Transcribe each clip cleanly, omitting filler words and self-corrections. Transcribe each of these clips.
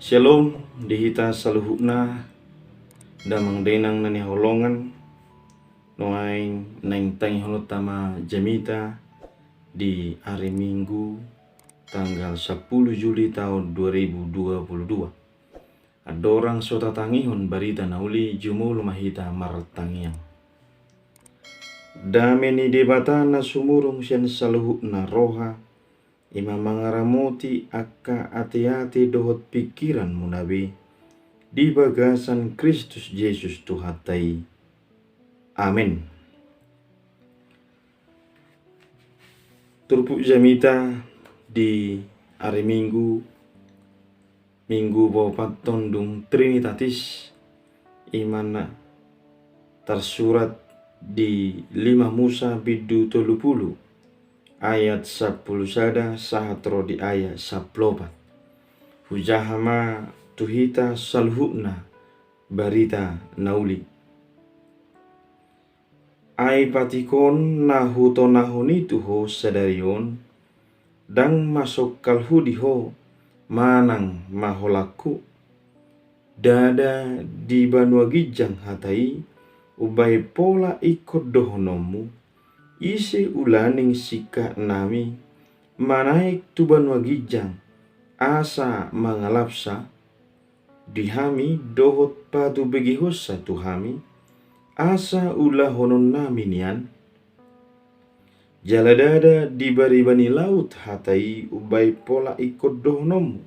Shalom dihita saluhukna damang denang nani holongan noaing naing tang holotama jamita di hari Minggu tanggal 10 Juli tahun 2022. Adorang sota tangihon barita nauli jumul mahita martangiang. Dameni debata na sumurung sian saluhukna roha ima mangaramoti akka ati-ati dohot pikiran munabi di bagasan Kristus Yesus Tuhatai. Amin. Turpuk jamita di hari Minggu bopat tondung Trinitatis imana tersurat di 5 Musa bidu 30 ayat 10 sada sahatro di ayat 14. Hujahama tuhita salhukna barita nauli. Ai patikon nahuto nahoni tuho sadarion dang masuk kalhudi ho manang maholaku dada di banua gijang hatai ubai pola ikut dohonomu isi ulaning sika nami manaik tuban wagijang asa mangalapsa dihami dohot patu begihosa tuhami asa ulah honon nami nian jaladada di baribani laut hatai ubai pola ikut dohonomu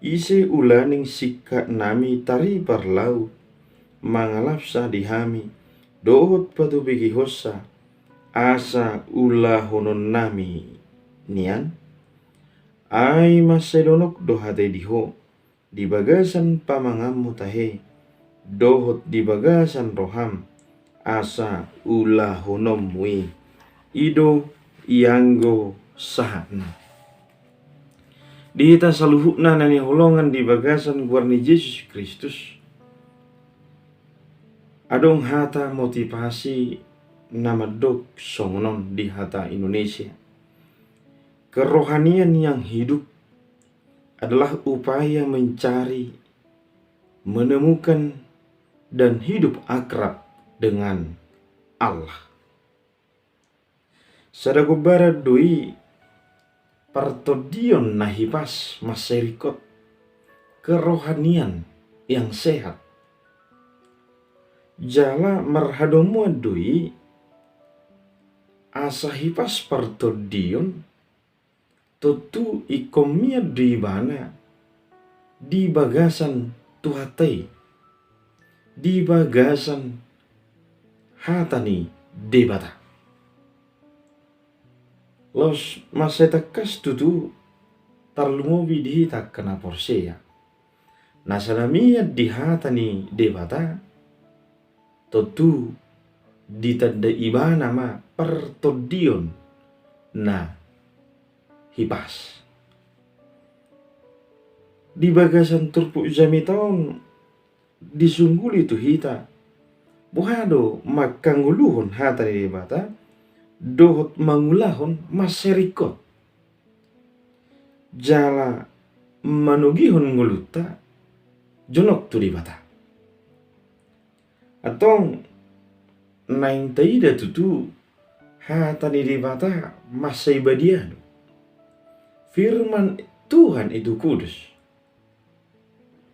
isi ulaning sika nami taripar laut mangalapsa dihami dohot patu begihosa asa ulah honon nami nian ai masedonok dohate diho di bagasan pamangamu tahe dohot di bagasan roham asa ulah honom mui ido ianggo sahana dihita saluhukna nani holongan di bagasan guarni Yesus Kristus adong hata motivasi nama dok songonon di hata Indonesia. Kerohanian yang hidup adalah upaya mencari, menemukan, dan hidup akrab dengan Allah. Sadagobara doi partodion nahipas maserikot kerohanian yang sehat. Jala marhadomu doi asahipas partodion tutu ikomia di bana di bagasan tuhatai di bagasan hatani debata los masetakas tutu tarlumobi dihita kena porseya nasanamia di hatani debata tutu ditanda ibana ma partodion na hipas di bagasan turpuk jamitaon disungguli tu hita buhado makanguluhon hata di bata dohot mangulahon maserikot jala manugihon nguluta jonok tu di bata atong naing taida tutu hata di bata masai badiano firman Tuhan itu kudus.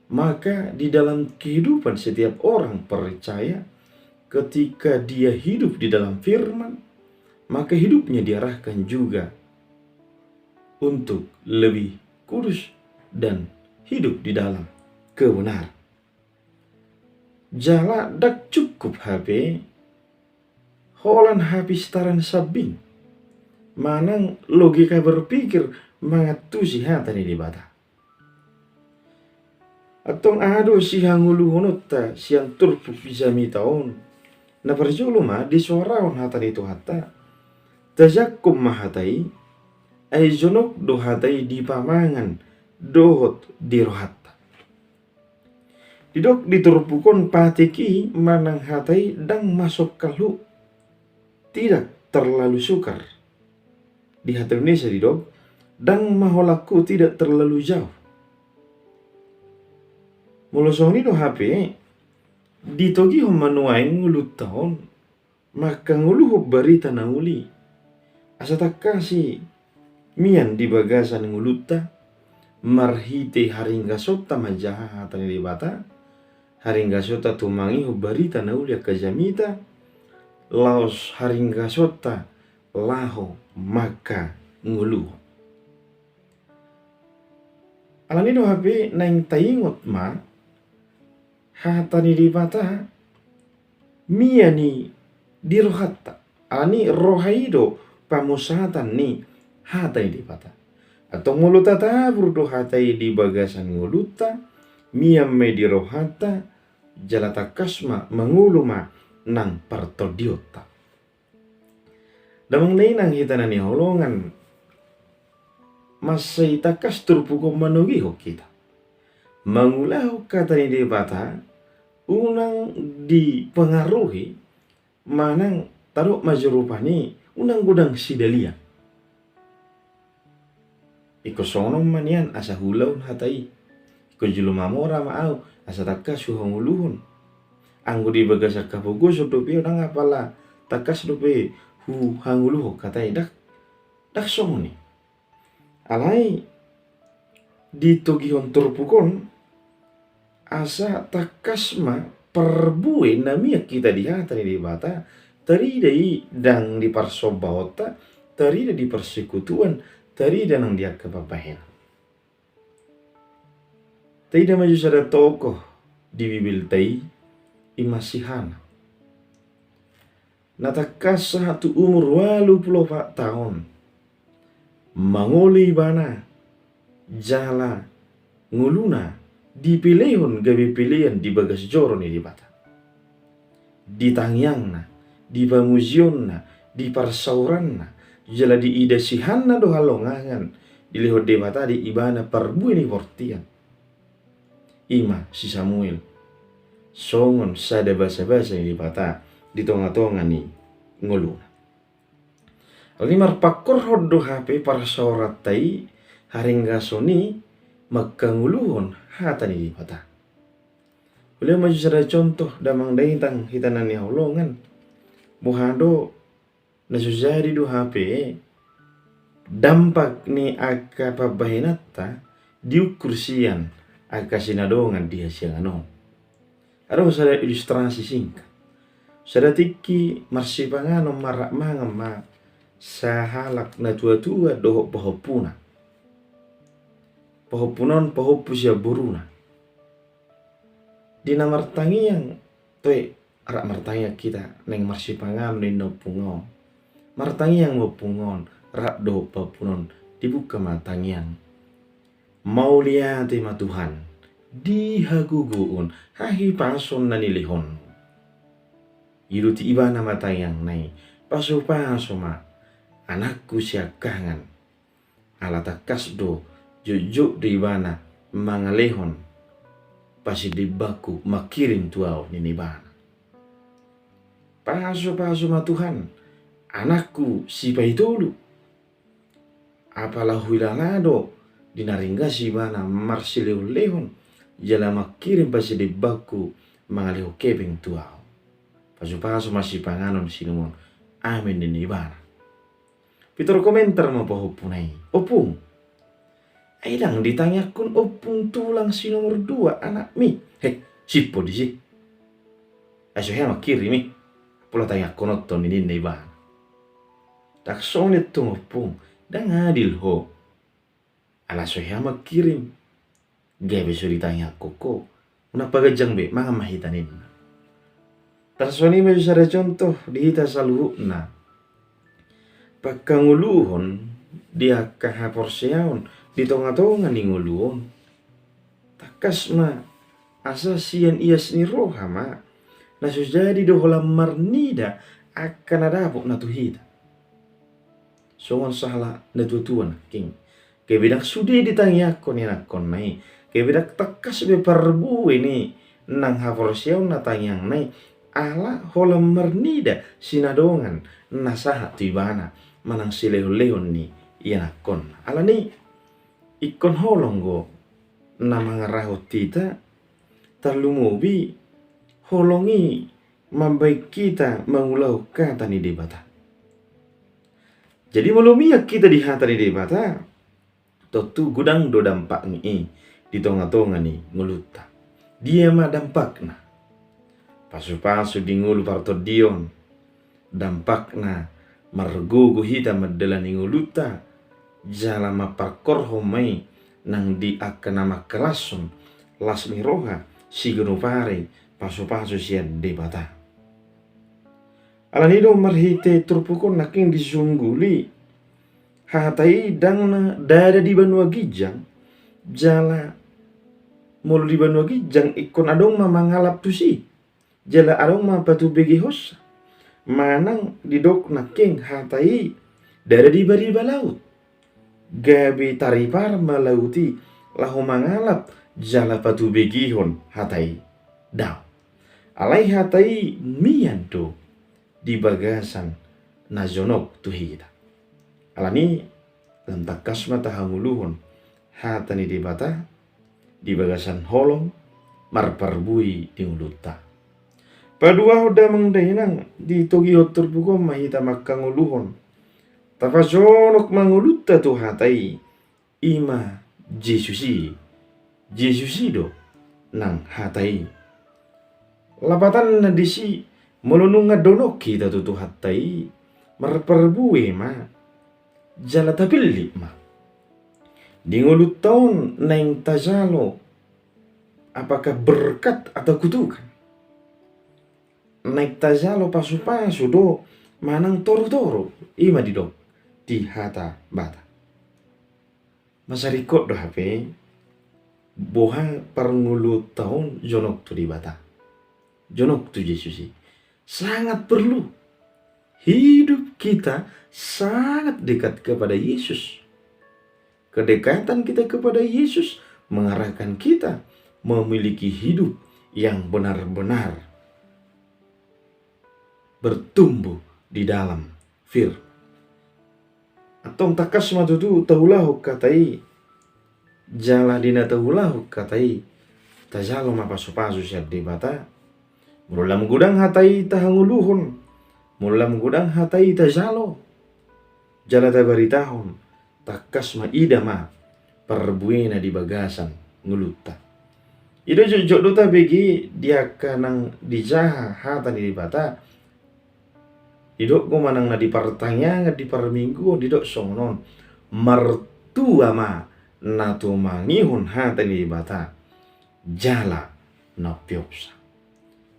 Maka di dalam kehidupan setiap orang percaya ketika dia hidup di dalam firman, maka hidupnya diarahkan juga untuk lebih kudus dan hidup di dalam kebenaran. Jala dak cukup HP holan habis taran sabing manang logika berpikir mangatusi hata ni bata atong ado si hangulu honota siang turpuk bisa mitaon na perjolo ma di suaraon hata itu hata tajakum mahatai ay jonok do hatai di pamangan dohot di rohata didok diturpukon patiki manang hatai dang masuk kalu tidak terlalu sukar di hati Indonesia didok dan maholaku tidak terlalu jauh Mulosoni do HP ditogi ho manuai ngulut tahun maka nguluh berita na uli asa takasi mian di bagasan nguluta marhite haringga sota majaha hatani di bata haringga sota tumangi ho berita na uli akajamita laos haringga sota laho maka nguluh alani do HP naing taingot ma hatani di bata miani di rohata alani rohaido pamusatan ni hatai di bata atau nguluta tabur do hatai di bagasan nguluta miam me di rohata jalata kasma manguluma nang partodiota damang nang hitana ni holongan masai takas turpuko manugi ho kita mangulahu kata ni di bata unang dipengaruhi manang taruh majurupani unang gudang sidalia iko sonom manian asa hulaun hatai iko julumamora maau asa takas suhonguluhun anggo di bagasa kapogo sodope nang apala takas dope hu hanguluho katai dak somoni alai di togihon turpukon asa takasma perbue namia kita dihatani di bata tarida i dang di parsobahota tarida di persekutuan tarida nang dia kebabahen tidak maju sada tokoh di bibil tai imasihana natakas satu umur 84 tahun mangoli bana jala nguluna dipilihon gabi pilihan di bagas joro ni di bata di tangyangna di pamuzionna di parsauranna jala di ida sihanna do halongangan di lihot de bata di ibana parbu ni portian ima si Samuel songon sada basa-basa ni di bata di tonga-tonga ni nguluna limar pakor hodo HP para saurat tai haringga soni magkanguluhon hatani di bata. Uli maju sada contoh damang daitang hitanan ni holongan buhado nasusari do HP dampak ni aka pabahinata diukur sian aka sinadongan dia siangano. Aro sada ilustrasi singkat. Sada tiki marsipangano marak mangam ma sahalak na tua-tua doho pohopuna pohopunon pohopu sia buruna di namartangi yang toe arak martangi kita neng marsipangam ni no pungon martangi yang mo pungon rak doho papunon dibuka matangi yang mau lihat ma Tuhan dihaguguun hahi pason na nilihon iruti iba na matayang nai paso ma anakku siakangan ala takasdo jujuk di bana mangalehon pasi di baku makirim tuau nini bana paso ma Tuhan anakku si paitulu apalah huilalado dinaringga si bana marsileu lehon jala makirim pasi di baku mangaleho kebeng tuau paso masih panganon sinumon amin nini bana Pitor komentar mo pahupunay. Opung. Ay lang ditanya kun opung tulang si nomor 2 anak mi. Heh, sipo di si. Aso hea makiri mi. Pula tanya konotto ni ninay ba. Tak sonit tong opung. Dan adil ho. Alaso hea makirim. Gabe so ditanya koko. Una pagajang be mga mahitanin. Tarsoni may sada contoh dihita sa luhukna. Pagkanguluhon dia kahaporseaon di tonga-tonga ni nguluhon takas ma asa sian ias ni roha ma nasusjadi doholam marnida akan adapok na tuhita songon sahala na tutuan king kebedak sudi ditanyakon ni nakon nai kebedak takas be parbu ini nang haporseaon na tanyang nai ala holam marnida sinadongan nasaha tibana manang silehon-lehon ni ianakon ala ni ikon holong go na mga rahot tita terlumubi holongi membaik kita mengulau kata ni debata. Jadi melumia kita di hata ni debata, tentu gudang do dampak ni di tonga-tonga ni nguluta. Dia mah dampakna. Pasu-pasu di ngulu parto dion. Dampakna margugu hita madela ni nguluta. Jala mapakor homai nang di nama kelasun las ni roha sigunu pare pasu-pasu sian debata. Alanido marhite turpukon naking disungguli hatai dang dada di Banua Gijang jala mulu di Banua Gijang ikon adong mangalap tusi jala adong batu begi hos manang didok naking hatai dada di bariba laut gabi taripar malauti lahu mangalap jala batu begihon hatai daw alai hatai mianto di bagasan najonok tuhita alani lantak kasma tahanguluhon hatani di bata di bagasan holong marparbui di uluta padua hoda mengdainang di togio terbuko mahita makanguluhon tafajonok manguluta tu hatai ima Jesusi do nang hatai lapatan na disi melunung ngadonok kita tutu hatai marparbui ma jala tapili ma di ngulut tahun neng tajalo apakah berkat atau kutukan naik tajalo pasu-pasu do manang toru-toru ima di dok di hata bata masarikot do hape boha parngulut tahun jonok tu di bata jonok tu Yesusi sangat perlu. Hidup kita sangat dekat kepada Yesus. Kedekatan kita kepada Yesus mengarahkan kita memiliki hidup yang benar-benar bertumbuh di dalam firman. Atong takas matutu tahulahu katai jala dina tahulahu katai tajalo mapasu-pasu siap debata mulam gudang hatai tahanguluhon mulam gudang hatai tajalo jala tabaritahon takas ma ida ma perbuena di bagasan nguluta ido jok duta begi dia kanang dijaha hata di bata idok ko manang na di partanya di parminggu didok songnon martua ma natu mangihun hata di bata jala na piopsa.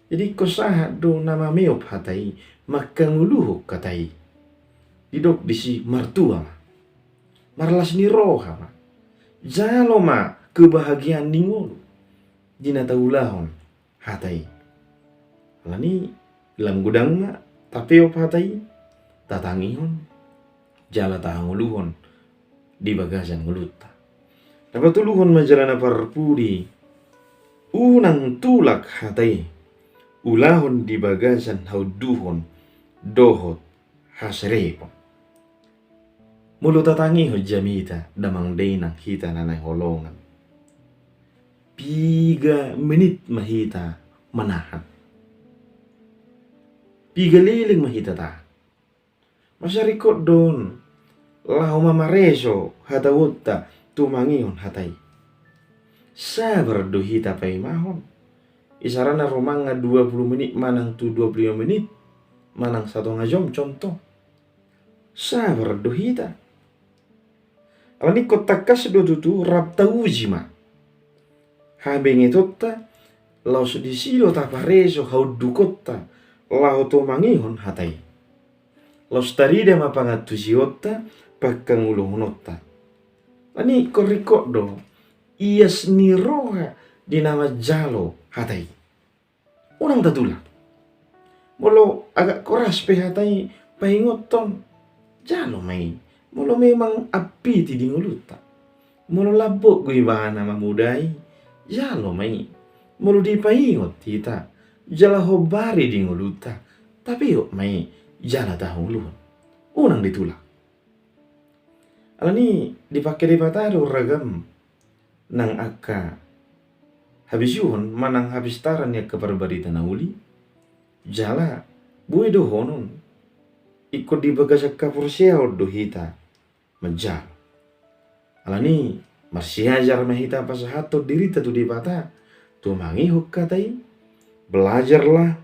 Jadi kosaha do nama meop hatai makanguluh katai didok disi martua ma marlas ni roha ma jalo ma kebahagiaan ningol dina taulahon hatai lani dalam gudang ma tapeop hatai tatangihon jala tahanguluhon di bagasan nguluta dapat tuluhon majalana parpudi unang tulak hatai ulahon di bagasan hauduhon dohot hasrepon mulut tatangi ho jamita damang dainang hita nanay holongan 3 menit mahita manahan 3 liling mahita ta masarikot don lahu mamareso hatawutta tumangihon hatai sabar do hita pay mahon isarana romanga 20 menit manang tu 25 menit manang 1,5 jam contoh sabar do hita alani kotakas do tutu rapta ujima habenge totta laus di silo tapareso haudu kotta lau to mangihon hatai laus tarida mapangatu siotta pakanguluhonotta ani korikot do ias ni roha di nama jalo hatai unang tatula molo agak koras pe hatai paingoton jalo mai molo memang api ti dinguluta molo labok gue bahana mamudai jalo mai molo di paingot tita jala hobari dinguluta tapi yuk mai jala tahuluhon unang ditula alani dipakai di patado ragam nang aka habis yuhon manang habis taran ya keperbarita nauli jala bue do honon ikut di bagasak kapur siao do hita majal alani marsiajar mahita pasahato dirita tu di bata tu mangihuk katai belajarlah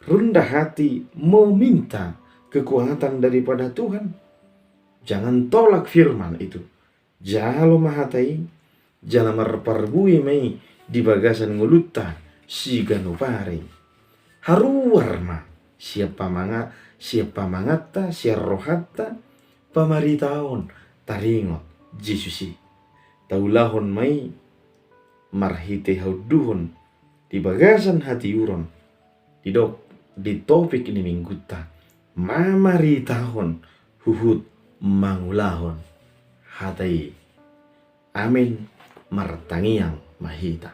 rendah hati meminta kekuatan daripada Tuhan. Jangan tolak firman itu. Jalo mahatai, jala marparbui mai di bagasan nguluta si ganupare. Haruar ma siapa mangata siapa rohata pamaritaon taringot Jesusi. Taulahon mai marhite hauduhon di bagasan hati uron di topik ini mingguta mamaritahon huhut mangulahon hatai amin martangiang mahita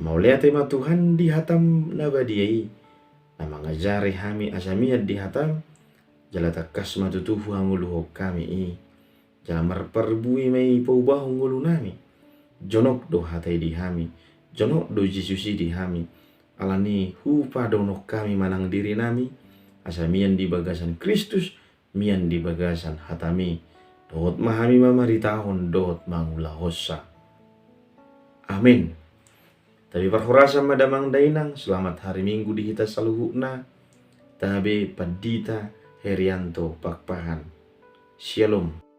mau lihat tema Tuhan di hatam nabadiai na mangajari hami asamiat di hatam jala takas matutuhu hanguluhok kami jala marparbui mai paubah ngulu nami jonok do hatai di hami jonok do Jesusi di hami alani hupa donok kami manang diri nami asamian di bagasan Kristus mian di bagasan hatami dot mahami mamaritahon dot mangulahosa amin. Tapi parhorasa madamang dainang selamat hari Minggu di hita saluhukna tabe padita Herianto pakpahan shalom.